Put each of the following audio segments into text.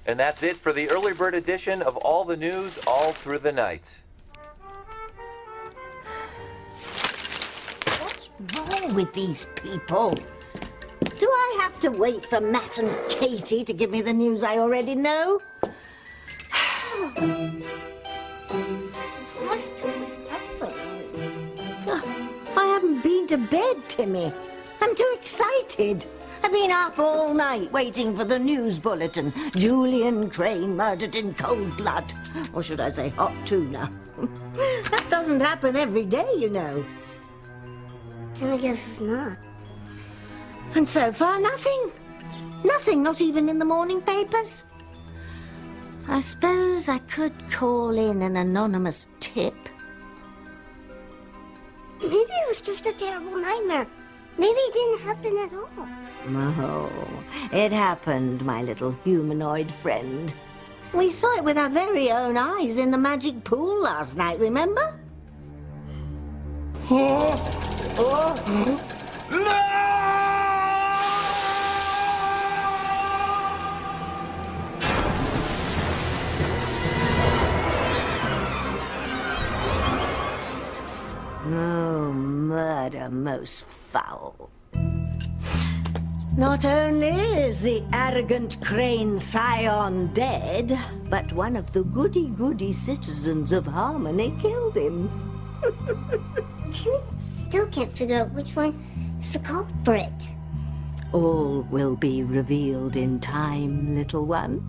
And that's it for the early bird edition of All the News All Through the Night. What's wrong with these people? Do I have to wait for Matt and Katie to give me the news I already know? I haven't been to bed, Timmy. I'm too excited. I've been up all night waiting for the news bulletin. Julian Crane murdered in cold blood. Or should I say hot tuna? That doesn't happen every day, you know. Timmy guesses not. And so far, nothing. Nothing, not even in the morning papers. I suppose I could call in an anonymous tip. Maybe it was just a terrible nightmare. Maybe it didn't happen at all. Oh, it happened, my little humanoid friend. We saw it with our very own eyes in the magic pool last night, remember? Oh, murder most foul. Not only is the arrogant Crane scion dead, but one of the goody-goody citizens of Harmony killed him. Timmy still can't figure out which one is the culprit. All will be revealed in time, little one.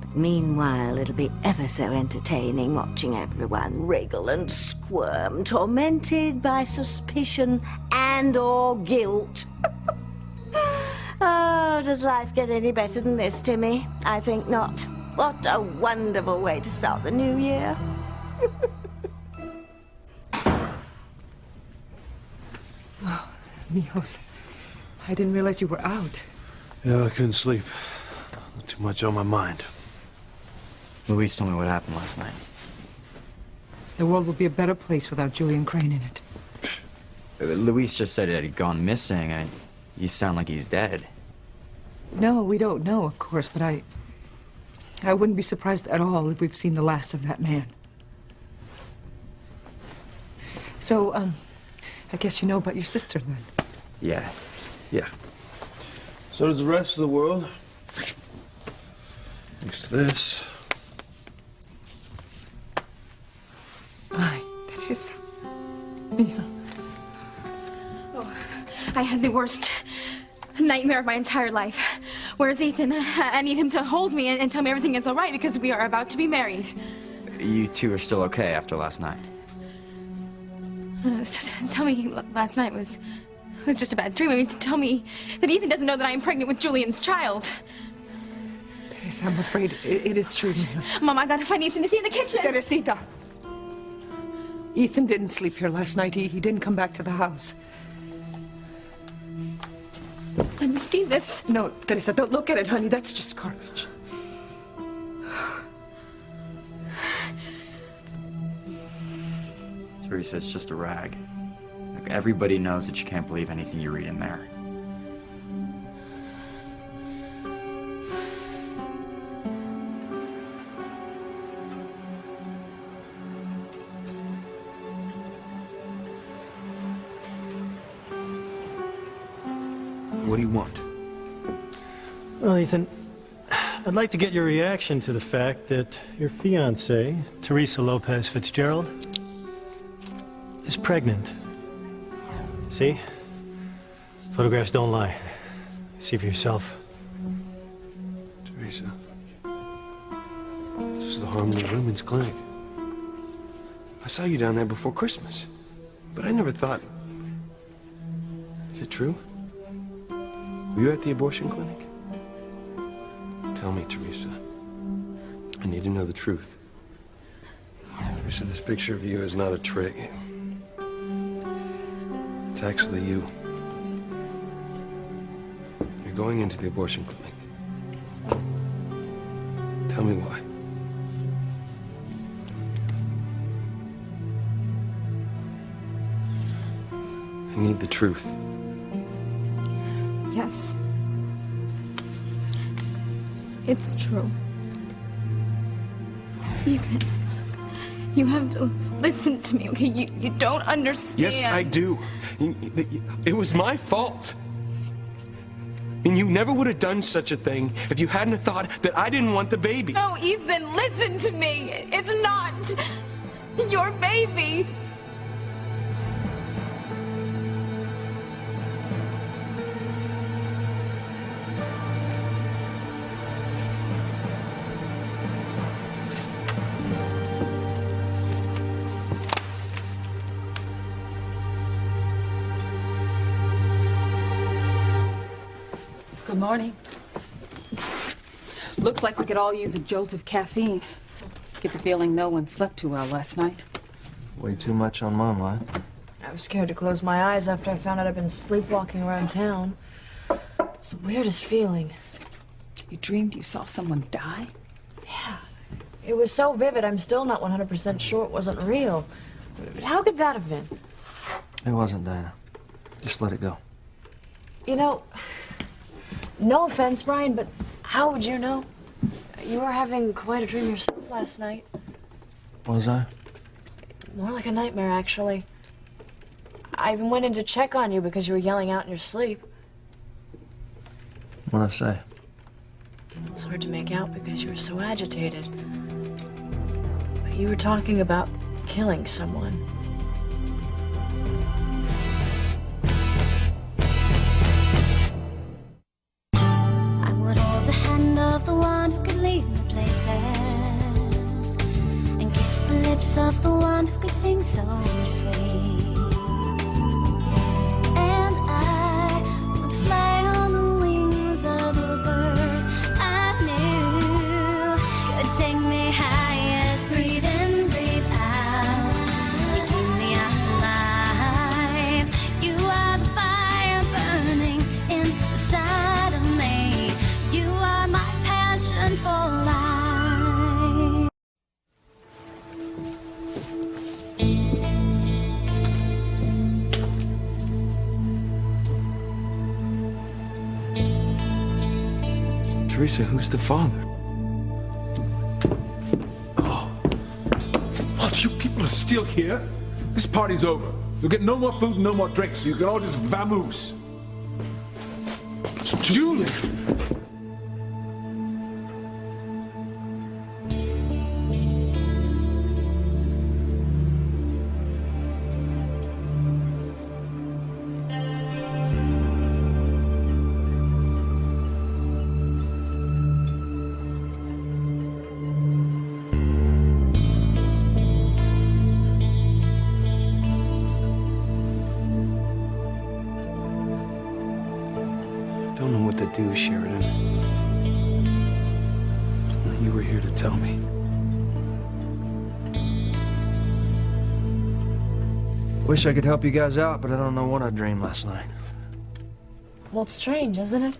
But meanwhile, it'll be ever so entertaining watching everyone wriggle and squirm, tormented by suspicion and/or guilt. Oh, does life get any better than this, Timmy? I think not. What a wonderful way to start the new year. Oh, Mijos, I didn't realize you were out. Yeah, I couldn't sleep. Too much on my mind. Luis told me what happened last night. The world would be a better place without Julian Crane in it. Luis just said that he'd gone missing, and you sound like he's dead. No, we don't know, of course, but I wouldn't be surprised at all if we've seen the last of that man. So, I guess you know about your sister, then? Yeah. So does the rest of the world. Thanks to this. Ay, Teresa. Mija. Oh, I had the worst nightmare of my entire life. Where's Ethan? I need him to hold me and tell me everything is all right because we are about to be married. You two are still okay after last night? Tell me last night was just a bad dream. I mean, to tell me that Ethan doesn't know that I am pregnant with Julian's child. Teresa, I'm afraid it is true, Mija. Mom, I gotta find Ethan. Is he in the kitchen? Teresita. Ethan didn't sleep here last night. He didn't come back to the house. Let me see this. No, Teresa, don't look at it, honey. That's just garbage. Teresa, it's just a rag. Look, everybody knows that you can't believe anything you read in there. What do you want? Well, Ethan, I'd like to get your reaction to the fact that your fiancée, Teresa Lopez Fitzgerald, is pregnant. See? Photographs don't lie. See for yourself. Teresa. This is the Harmony Women's Clinic. I saw you down there before Christmas, but I never thought... Is it true? Were you at the abortion clinic? Tell me, Teresa. I need to know the truth. Teresa, this picture of you is not a trick. It's actually you. You're going into the abortion clinic. Tell me why. I need the truth. Yes. It's true. Ethan, you have to listen to me, okay? You don't understand. Yes, I do. It was my fault. And you never would have done such a thing if you hadn't thought that I didn't want the baby. No, Ethan, listen to me. It's not your baby. Good morning. Looks like we could all use a jolt of caffeine. Get the feeling no one slept too well last night. Way too much on my mind. I was scared to close my eyes after I found out I'd been sleepwalking around town. It was the weirdest feeling. You dreamed you saw someone die? Yeah. It was so vivid, I'm still not 100% sure it wasn't real. But how could that have been? It wasn't, Diana. Just let it go. You know, no offense, Brian, but how would you know? You were having quite a dream yourself last night. Was I? More like a nightmare, actually. I even went in to check on you because you were yelling out in your sleep. What'd I say? It was hard to make out because you were so agitated. You were talking about killing someone. I would hold the hand of the one who could lead me places, and kiss the lips of the one who could sing so sweet. And I would fly on the wings of the bird I knew could take me highest. Breathe in, breathe out. You keep me alive. You are the fire burning inside of me. You are my passion for life. Teresa, who's the father? What, you people are still here? This party's over. You'll get no more food and no more drinks, so you can all just vamoose. It's Julie! Don't know what to do, Sheridan. If only you were here to tell me. Wish I could help you guys out, but I don't know what I dreamed last night. Well, it's strange, isn't it?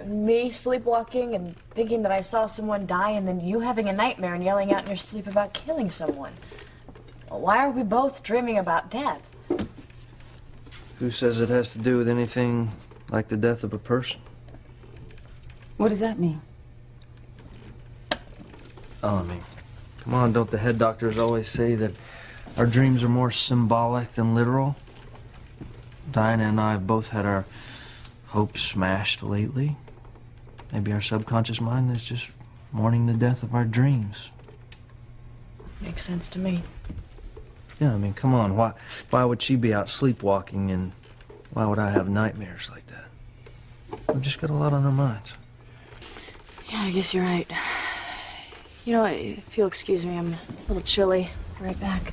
Me sleepwalking and thinking that I saw someone die, and then you having a nightmare and yelling out in your sleep about killing someone. Well, why are we both dreaming about death? Who says it has to do with anything like the death of a person? What does that mean? Oh, I mean, come on, don't the head doctors always say that our dreams are more symbolic than literal? Diana and I have both had our hopes smashed lately. Maybe our subconscious mind is just mourning the death of our dreams. Makes sense to me. Yeah, I mean, come on, why would she be out sleepwalking, and why would I have nightmares like that? We've just got a lot on our minds. Yeah, I guess you're right. You know, if you'll excuse me, I'm a little chilly. Right back.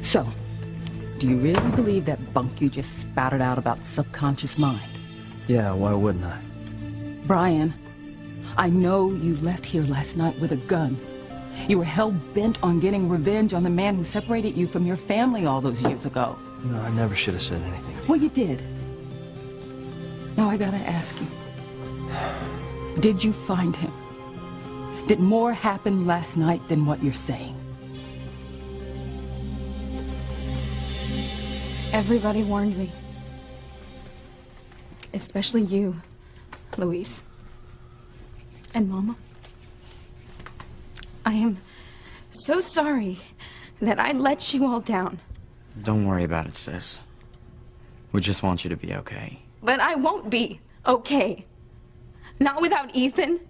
So, do you really believe that bunk you just spouted out about subconscious mind? Yeah, why wouldn't I? Brian, I know you left here last night with a gun. You were hell-bent on getting revenge on the man who separated you from your family all those years ago. You know, I never should have said anything. Well, you did. Now I gotta ask you, did you find him? Did more happen last night than what you're saying? Everybody warned me. Especially you, Luis. And Mama. I am so sorry that I let you all down. Don't worry about it, sis. We just want you to be okay. But I won't be okay. Not without Ethan.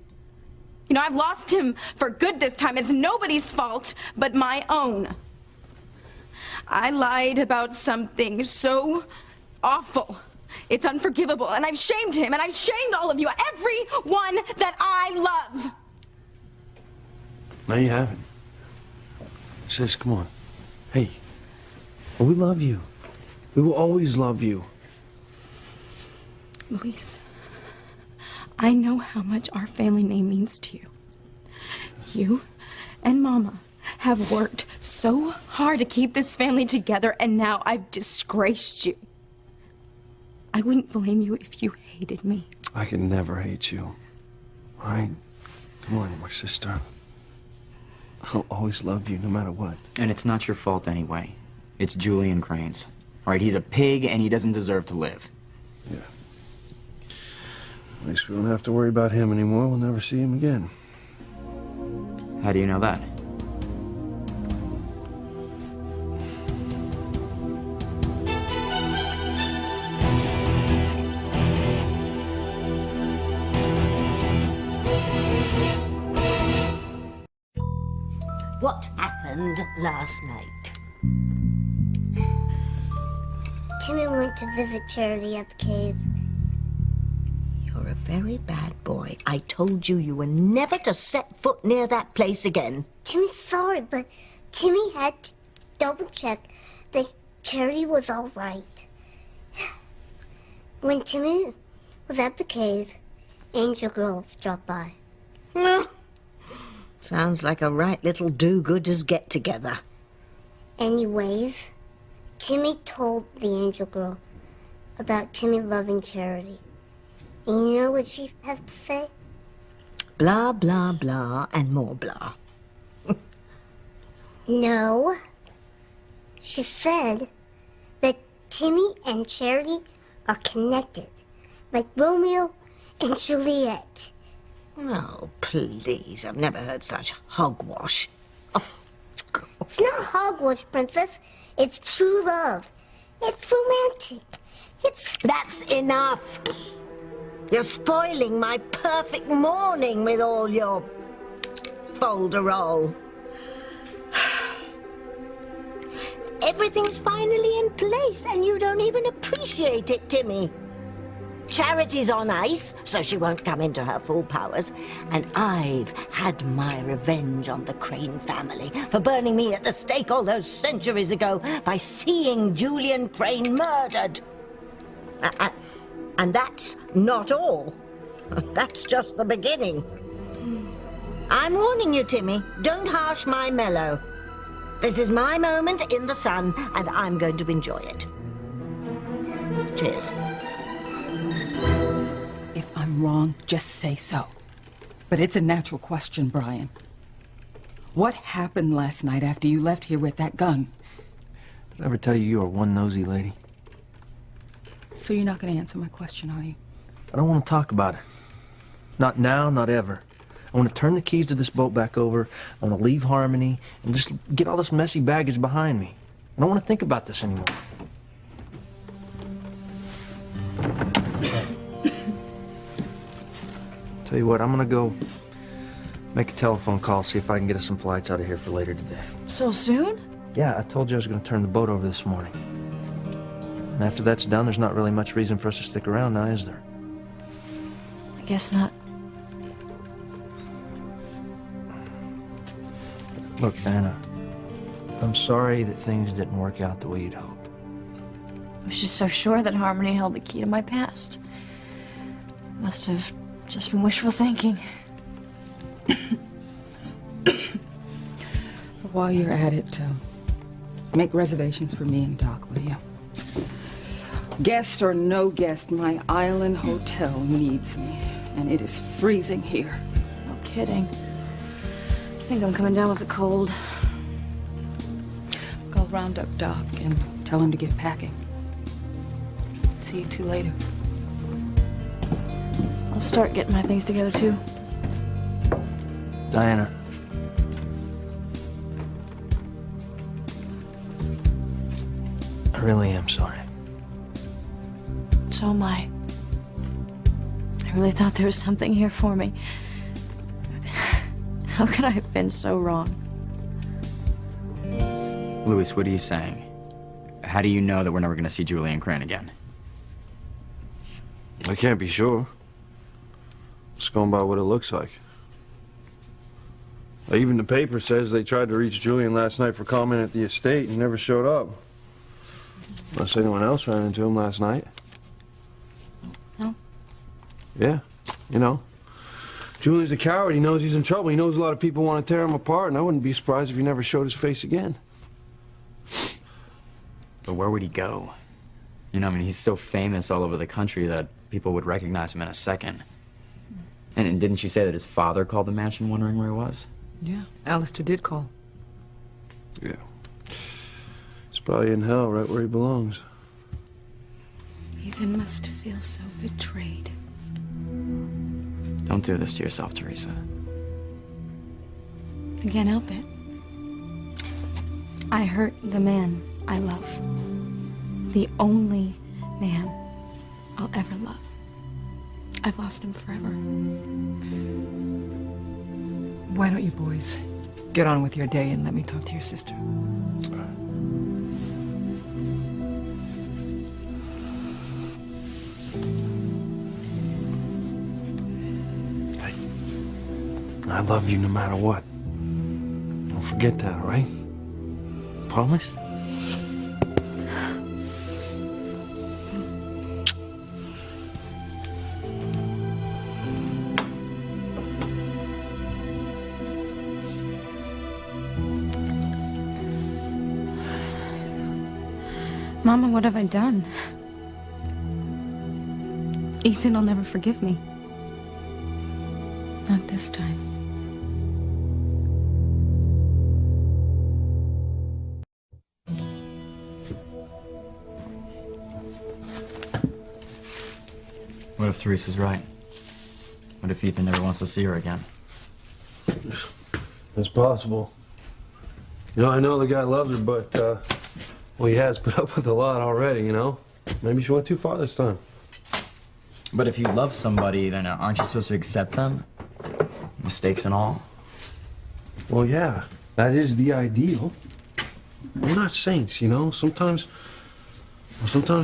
You know, I've lost him for good this time. It's nobody's fault but my own. I lied about something so awful. It's unforgivable, and I've shamed him, and I've shamed all of you, everyone that I love. No, you haven't. Sis, come on. Hey, we love you. We will always love you. Luis, I know how much our family name means to you. You and Mama have worked so hard to keep this family together, and now I've disgraced you. I wouldn't blame you if you hated me. I can never hate you. All right? Come on, you're my sister. I'll always love you, no matter what. And it's not your fault anyway. It's Julian Crane's. All right, he's a pig, and he doesn't deserve to live. Yeah. At least we don't have to worry about him anymore. We'll never see him again. How do you know that? What happened last night? Timmy went to visit Charity at the cave. You're a very bad boy. I told you you were never to set foot near that place again. Timmy's sorry, but Timmy had to double check that Charity was all right. When Timmy was at the cave, Angel Girl dropped by. Well, sounds like a right little do-gooders get-together. Anyways, Timmy told the Angel Girl about Timmy loving Charity. And you know what she has to say? Blah, blah, blah, and more blah. No. She said that Timmy and Charity are connected, like Romeo and Juliet. Oh, please, I've never heard such hogwash. Oh. It's not hogwash, Princess. It's true love. It's romantic. That's enough. You're spoiling my perfect morning with all your folderol. Everything's finally in place, and you don't even appreciate it, Timmy. Charity's on ice, so she won't come into her full powers. And I've had my revenge on the Crane family for burning me at the stake all those centuries ago by seeing Julian Crane murdered. And that's not all. That's just the beginning. I'm warning you, Timmy. Don't harsh my mellow. This is my moment in the sun, and I'm going to enjoy it. Cheers. If I'm wrong, just say so. But it's a natural question, Brian. What happened last night after you left here with that gun? Did I ever tell you you are one nosy lady? So you're not going to answer my question, are you? I don't want to talk about it. Not now, not ever. I want to turn the keys to this boat back over. I want to leave Harmony and just get all this messy baggage behind me. I don't want to think about this anymore. Tell you what, I'm gonna go make a telephone call, see if I can get us some flights out of here for later today. So soon? Yeah, I told you I was gonna turn the boat over this morning. And after that's done, there's not really much reason for us to stick around now, is there? I guess not. Look, Anna, I'm sorry that things didn't work out the way you'd hoped. I was just so sure that Harmony held the key to my past. Must have just been wishful thinking. While you're at it, make reservations for me and Doc, will you? Guest or no guest, my island hotel needs me, and it is freezing here. No kidding. I think I'm coming down with a cold. I'll round up Doc and tell him to get packing. See you two later. I'll start getting my things together too. Diana. I really am sorry. So am I. I really thought there was something here for me. How could I have been so wrong? Louis, what are you saying? How do you know that we're never gonna see Julian Crane again? I can't be sure. Just going by what it looks like. Even the paper says they tried to reach Julian last night for comment at the estate and he never showed up. Unless anyone else ran into him last night. No. Yeah, you know. Julian's a coward. He knows he's in trouble. He knows a lot of people want to tear him apart, and I wouldn't be surprised if he never showed his face again. But where would he go? You know, I mean, he's so famous all over the country that people would recognize him in a second. And didn't you say that his father called the mansion wondering where he was? Yeah, Alistair did call. Yeah. He's probably in hell, right where he belongs. Ethan must feel so betrayed. Don't do this to yourself, Teresa. I can't help it. I hurt the man I love. The only man I'll ever love. I've lost him forever. Why don't you boys get on with your day and let me talk to your sister? I love you no matter what. Don't forget that, all right? Promise? Mama, what have I done? Ethan will never forgive me. Not this time. What if Teresa's right? What if Ethan never wants to see her again? It's possible. You know, I know the guy loves her, but, well, he has put up with a lot already, you know? Maybe she went too far this time. But if you love somebody, then aren't you supposed to accept them? Mistakes and all? Well, yeah, that is the ideal. We're not saints, you know? Sometimes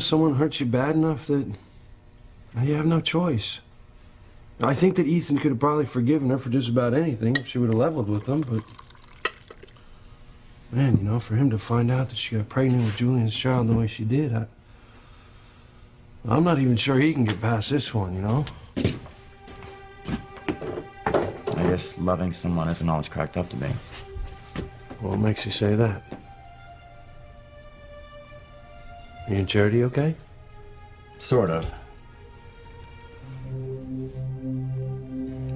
someone hurts you bad enough that you have no choice. I think that Ethan could have probably forgiven her for just about anything if she would have leveled with him, but... Man, you know, for him to find out that she got pregnant with Julian's child the way she did, I'm not even sure he can get past this one, you know? I guess loving someone isn't all it's cracked up to be. What makes you say that? You and Charity okay? Sort of.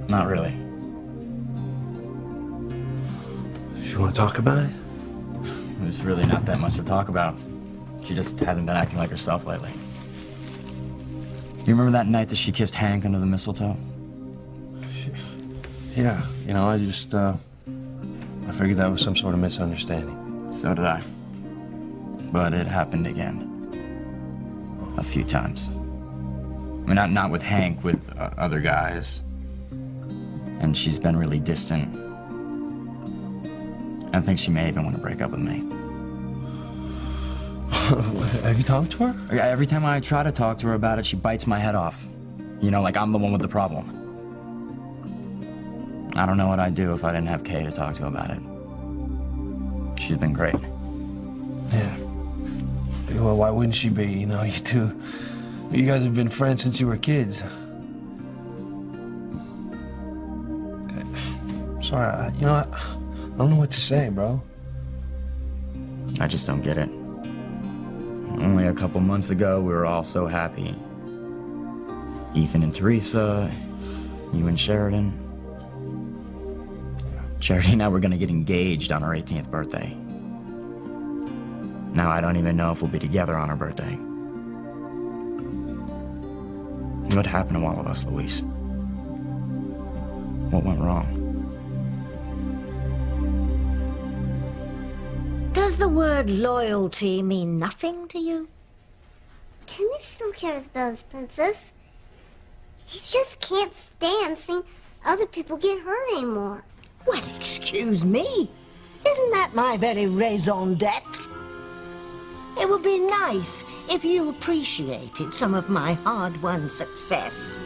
Not really. You want to talk about it? There's really not that much to talk about. She just hasn't been acting like herself lately. You remember that night that she kissed Hank under the mistletoe? Yeah, you know, I just, I figured that was some sort of misunderstanding. So did I. But it happened again. A few times. I mean, not with Hank, with other guys. And she's been really distant. I think she may even want to break up with me. Have you talked to her? Yeah, every time I try to talk to her about it, she bites my head off. You know, like I'm the one with the problem. I don't know what I'd do if I didn't have Kay to talk to about it. She's been great. Yeah. Well, why wouldn't she be? You know, you guys have been friends since you were kids. Sorry, you know, I don't know what to say, bro. I just don't get it. Only a couple months ago, we were all so happy. Ethan and Teresa, you and Sheridan. Charity and I were gonna get engaged on our 18th birthday. Now I don't even know if we'll be together on our birthday. What happened to all of us, Louise? What went wrong? Does the word loyalty mean nothing to you? Timmy still cares about his princess. He just can't stand seeing other people get hurt anymore. Well, excuse me. Isn't that my very raison d'etre? It would be nice if you appreciated some of my hard-won success.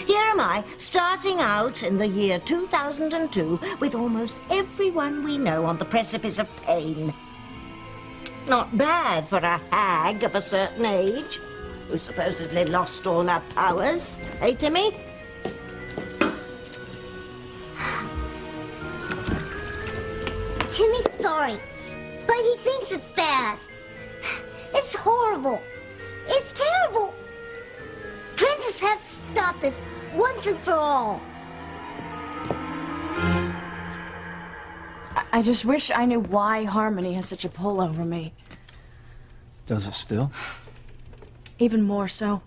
Here am I, starting out in the year 2002 with almost everyone we know on the precipice of pain. Not bad for a hag of a certain age, who supposedly lost all her powers. Hey, Timmy? Timmy's sorry, but he thinks it's bad. It's horrible. It's terrible. Princess has to stop this once and for all. I just wish I knew why Harmony has such a pull over me. Does it still? Even more so.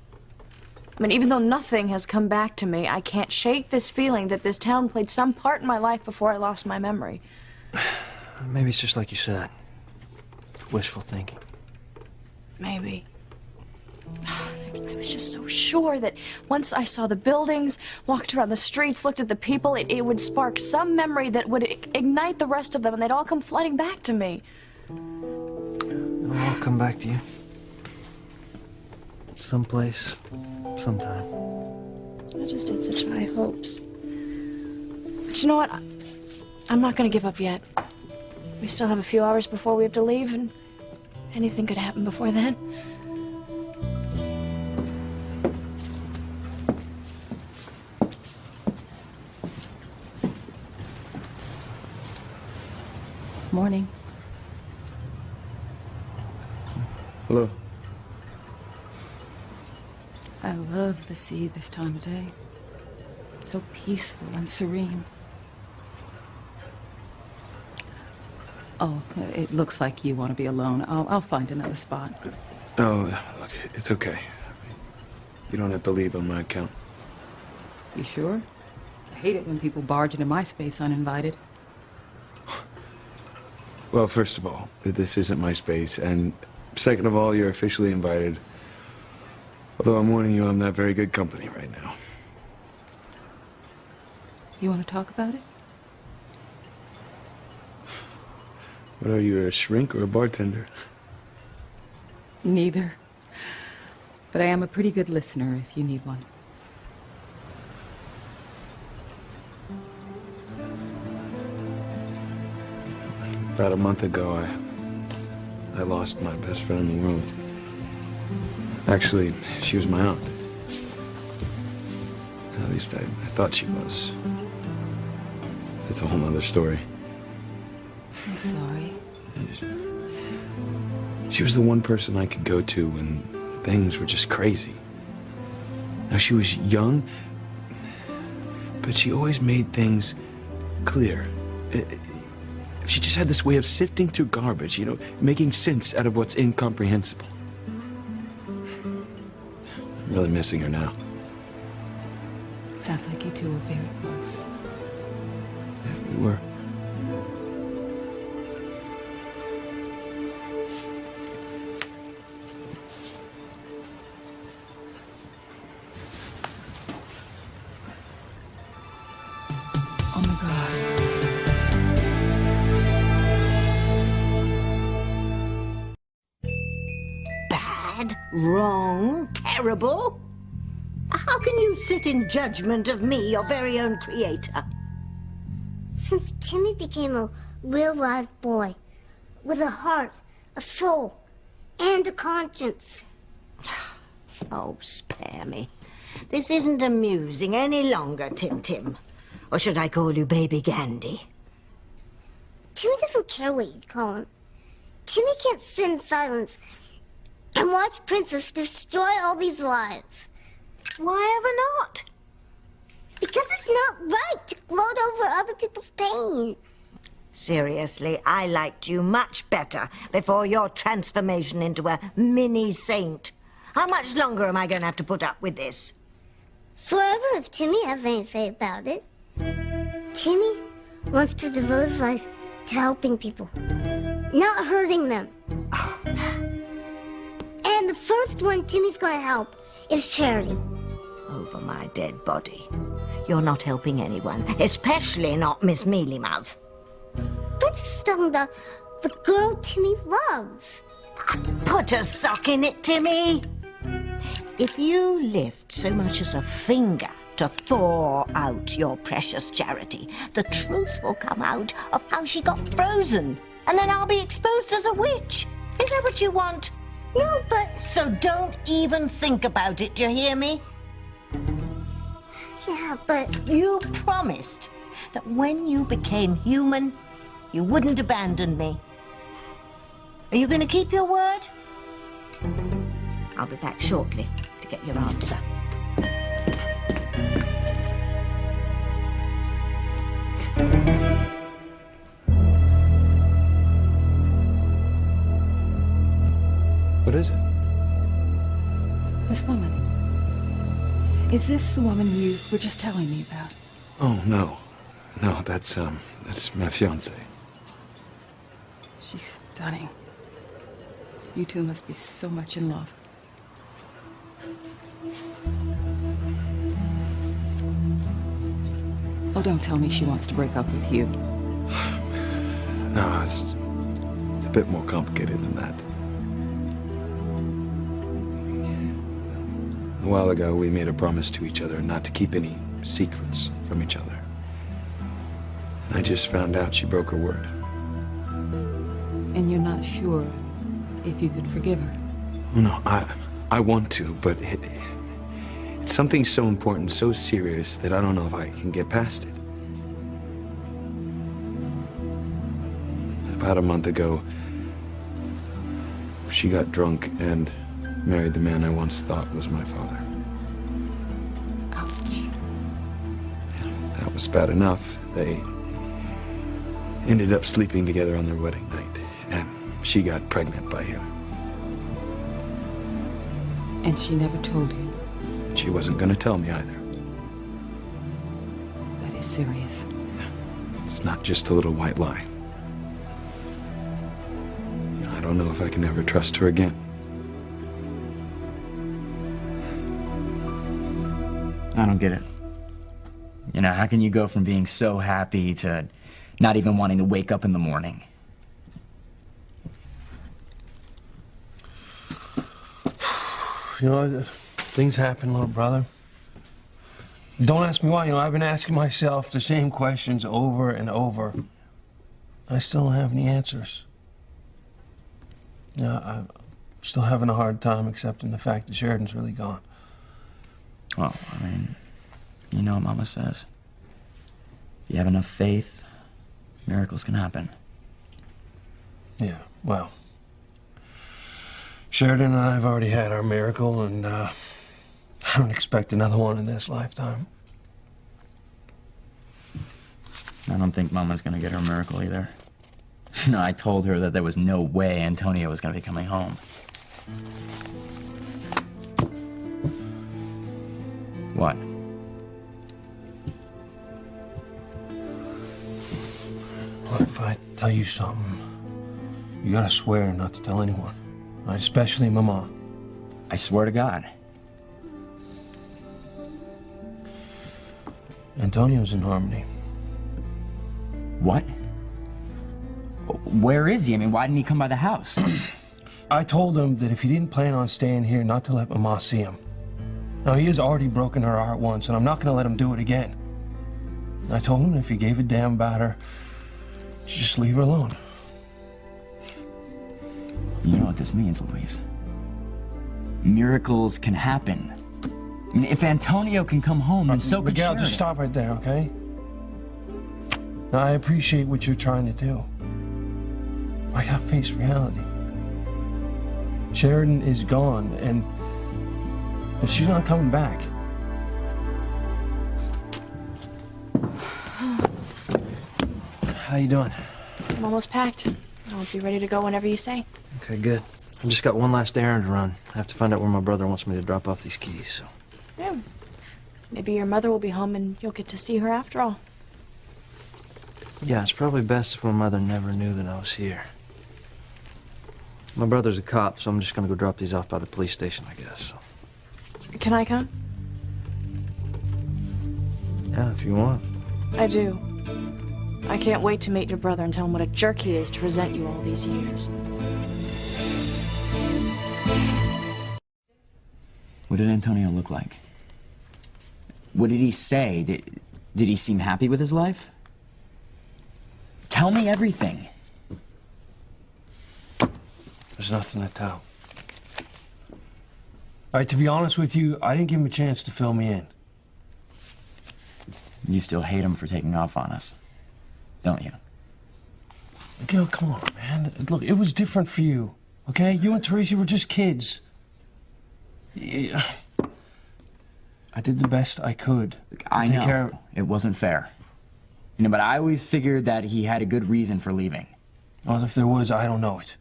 I mean, even though nothing has come back to me, I can't shake this feeling that this town played some part in my life before I lost my memory. Maybe it's just like you said. Wishful thinking. Maybe. I was just so sure that once I saw the buildings, walked around the streets, looked at the people, it would spark some memory that would ignite the rest of them, and they'd all come flooding back to me. They'll all come back to you. Someplace, sometime. I just had such high hopes. But you know what? I'm not gonna give up yet. We still have a few hours before we have to leave, and anything could happen before then. Morning. Hello. I love the sea this time of day. So peaceful and serene. Oh, it looks like you want to be alone. I'll find another spot. Oh, look, it's okay. You don't have to leave on my account. You sure? I hate it when people barge into my space uninvited. Well, first of all, this isn't my space, and second of all, you're officially invited. Although I'm warning you, I'm not very good company right now. You want to talk about it? What are you, a shrink or a bartender? Neither. But I am a pretty good listener if you need one. About a month ago, I lost my best friend in the world. Actually, she was my aunt. At least I thought she was. It's a whole nother story. I'm sorry. She was the one person I could go to when things were just crazy. Now, she was young, but she always made things clear. She just had this way of sifting through garbage, you know, making sense out of what's incomprehensible. I'm really missing her now. Sounds like you two were very close. Yeah, we were. Oh my God. Wrong, terrible. How can you sit in judgment of me, your very own creator? Since Timmy became a real live boy, with a heart, a soul, and a conscience. Oh, spare me. This isn't amusing any longer, Tim. Or should I call you Baby Gandhi? Timmy doesn't care what you call him. Timmy can't sit in silence and watch Princess destroy all these lives. Why ever not? Because it's not right to gloat over other people's pain. Seriously, I liked you much better before your transformation into a mini saint. How much longer am I going to have to put up with this? forever if Timmy has anything to say about it. Timmy wants to devote his life to helping people, not hurting them. And the first one Timmy's gonna help is Charity. Over my dead body. You're not helping anyone, especially not Miss Mealymouth. Princess is talking about the girl Timmy loves. Put a sock in it, Timmy. If you lift so much as a finger to thaw out your precious Charity, the truth will come out of how she got frozen. And then I'll be exposed as a witch. Is that what you want? No, but... So don't even think about it, do you hear me? Yeah, but... You promised that when you became human, you wouldn't abandon me. Are you going to keep your word? I'll be back shortly to get your answer. What is it? This woman. Is this the woman you were just telling me about? Oh, no. No, that's my fiancée. She's stunning. You two must be so much in love. Oh, don't tell me she wants to break up with you. No, it's a bit more complicated than that. A while ago, we made a promise to each other not to keep any secrets from each other. And I just found out she broke her word. And you're not sure if you can forgive her? No, I want to, but it's something so important, so serious, that I don't know if I can get past it. About a month ago, she got drunk and married the man I once thought was my father. Ouch. That was bad enough. They ended up sleeping together on their wedding night, and she got pregnant by him. And she never told you? She wasn't going to tell me either. That is serious. It's not just a little white lie. I don't know if I can ever trust her again. I don't get it. You know, how can you go from being so happy to not even wanting to wake up in the morning? You know, things happen, little brother. Don't ask me why. You know, I've been asking myself the same questions over and over. I still don't have any answers. Yeah, I'm still having a hard time accepting the fact that Sheridan's really gone. Well, I mean, you know what Mama says. If you have enough faith, miracles can happen. Yeah, well, Sheridan and I have already had our miracle, and I don't expect another one in this lifetime. I don't think Mama's gonna get her miracle either. You know, I told her that there was no way Antonio was gonna be coming home. What? What if I tell you something? You gotta swear not to tell anyone, right? Especially Mama. I swear to God. Antonio's in Harmony. What? Where is he? I mean, why didn't he come by the house? I told him that if he didn't plan on staying here, not to let Mama see him. Now, he has already broken her heart once, and I'm not gonna let him do it again. I told him if he gave a damn about her, to just leave her alone. You know what this means, Luis. Miracles can happen. I mean, if Antonio can come home, then so can Miguel, Sheridan. just stop right there, okay? Now, I appreciate what you're trying to do. I gotta face reality. Sheridan is gone, and she's not coming back. How you doing? I'm almost packed. I'll be ready to go whenever you say. Okay, good. I just got one last errand to run. I have to find out where my brother wants me to drop off these keys, so. Yeah. Maybe your mother will be home and you'll get to see her after all. Yeah, it's probably best if my mother never knew that I was here. My brother's a cop, so I'm just gonna go drop these off by the police station, I guess. Can I come? Yeah, if you want. I do. I can't wait to meet your brother and tell him what a jerk he is to resent you all these years. What did Antonio look like? What did he say? Did he seem happy with his life? Tell me everything. There's nothing to tell. All right, to be honest with you, I didn't give him a chance to fill me in. You still hate him for taking off on us, don't you? Gil, come on, man. Look, it was different for you, okay? You and Teresa were just kids. Yeah. I did the best I could. I know. It wasn't fair. You know, but I always figured that he had a good reason for leaving. Well, if there was, I don't know it.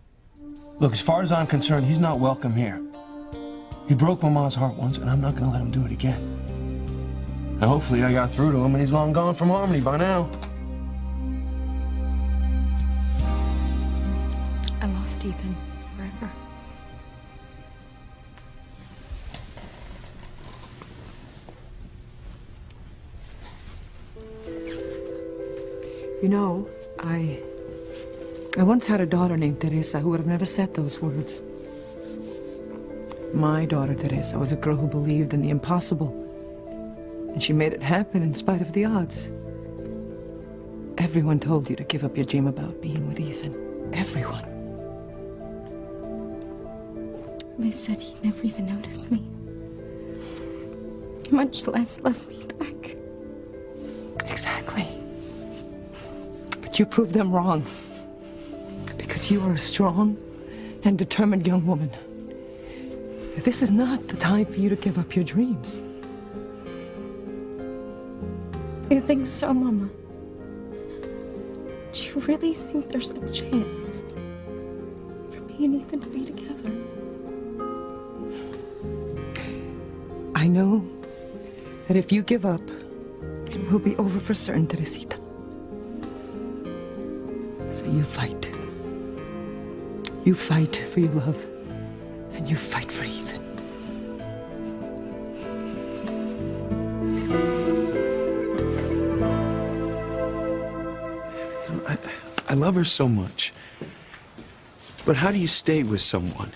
Look, as far as I'm concerned, he's not welcome here. He broke my mom's heart once, and I'm not gonna let him do it again. And hopefully I got through to him, and he's long gone from Harmony by now. I lost Ethan forever. You know, I once had a daughter named Teresa who would have never said those words. My daughter, Teresa, was a girl who believed in the impossible. And she made it happen in spite of the odds. Everyone told you to give up your dream about being with Ethan. Everyone. They said he'd never even notice me, much less love me back. Exactly. But you proved them wrong. Because you are a strong and determined young woman. This is not the time for you to give up your dreams. You think so, Mama? Do you really think there's a chance for me and Ethan to be together? I know that if you give up, it will be over for certain, Teresita. So you fight. You fight for your love, and you fight for Ethan. I love her so much. But how do you stay with someone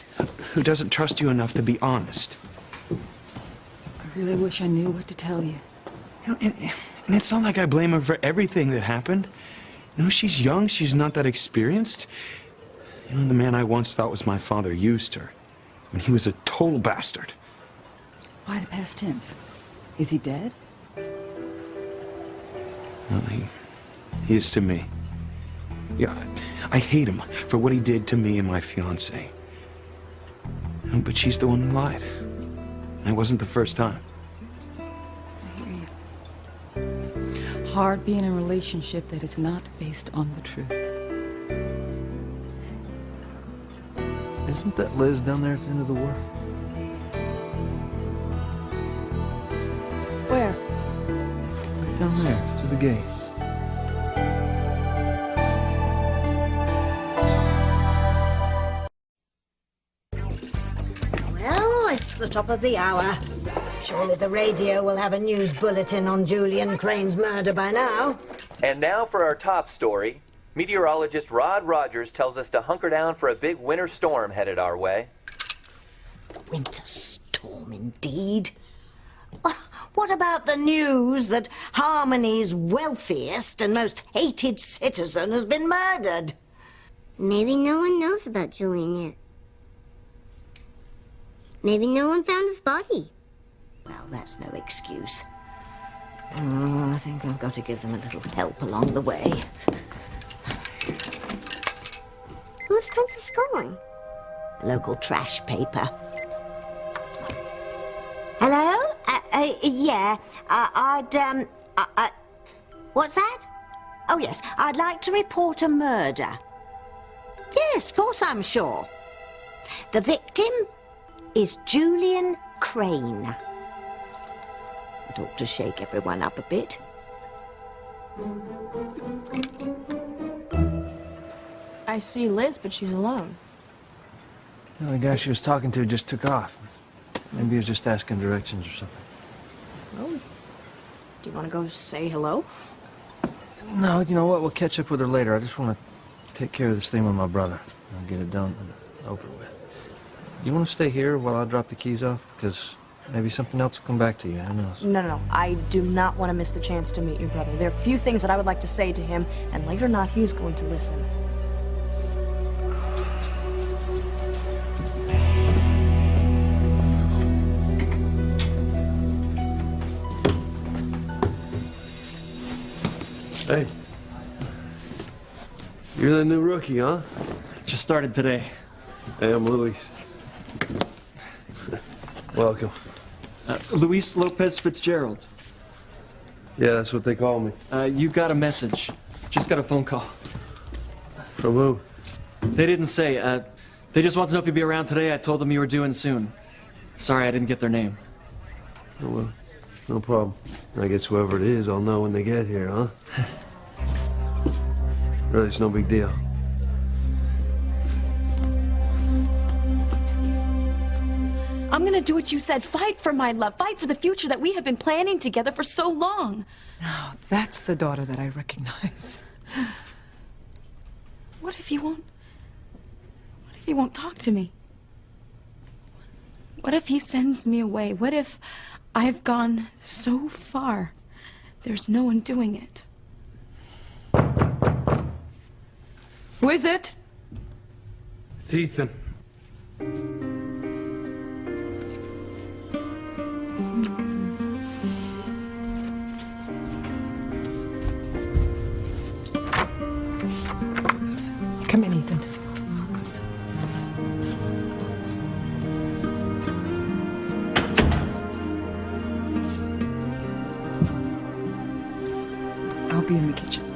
who doesn't trust you enough to be honest? I really wish I knew what to tell you. You know, and it's not like I blame her for everything that happened. You know, she's young, she's not that experienced. You know, the man I once thought was my father used her. I mean, he was a total bastard. Why the past tense? Is he dead? Well, he is to me. Yeah, I hate him for what he did to me and my fiancée. You know, but she's the one who lied. And it wasn't the first time. I hear you. Hard being in a relationship that is not based on the truth. Isn't that Liz down there at the end of the wharf? Where? Right down there, to the gate. Well, it's the top of the hour. Surely the radio will have a news bulletin on Julian Crane's murder by now. And now for our top story. Meteorologist Rod Rogers tells us to hunker down for a big winter storm headed our way. Winter storm, indeed. What about the news that Harmony's wealthiest and most hated citizen has been murdered? Maybe no one knows about Julian yet. Maybe no one found his body. Well, that's no excuse. I think I've got to give them a little help along the way. Who's Princess calling? Local trash paper. Hello? Yeah. What's that? Oh, yes. I'd like to report a murder. Yes, of course I'm sure. The victim is Julian Crane. What ought to shake everyone up a bit. I see Liz, but she's alone. Well, the guy she was talking to just took off. Maybe he was just asking directions or something. Oh. Do you want to go say hello? No, you know what? We'll catch up with her later. I just want to take care of this thing with my brother. I'll get it done and over with. You want to stay here while I drop the keys off? Because maybe something else will come back to you. Who knows? No. I do not want to miss the chance to meet your brother. There are a few things that I would like to say to him, and like it or not, he's going to listen. Hey. You're the new rookie, huh? Just started today. Hey, I'm Luis. Welcome. Luis Lopez Fitzgerald. Yeah, that's what they call me. You got a message. Just got a phone call. From who? They didn't say. They just wanted to know if you'd be around today. I told them you were due in soon. Sorry, I didn't get their name. Oh, well, no problem. I guess whoever it is, I'll know when they get here, huh? Really, it's no big deal. I'm gonna do what you said. Fight for my love. Fight for the future that we have been planning together for so long. Now, that's the daughter that I recognize. What if he won't talk to me? What if he sends me away? What if I've gone so far, there's no one doing it? Who is it? It's Ethan. Come in, Ethan. I'll be in the kitchen.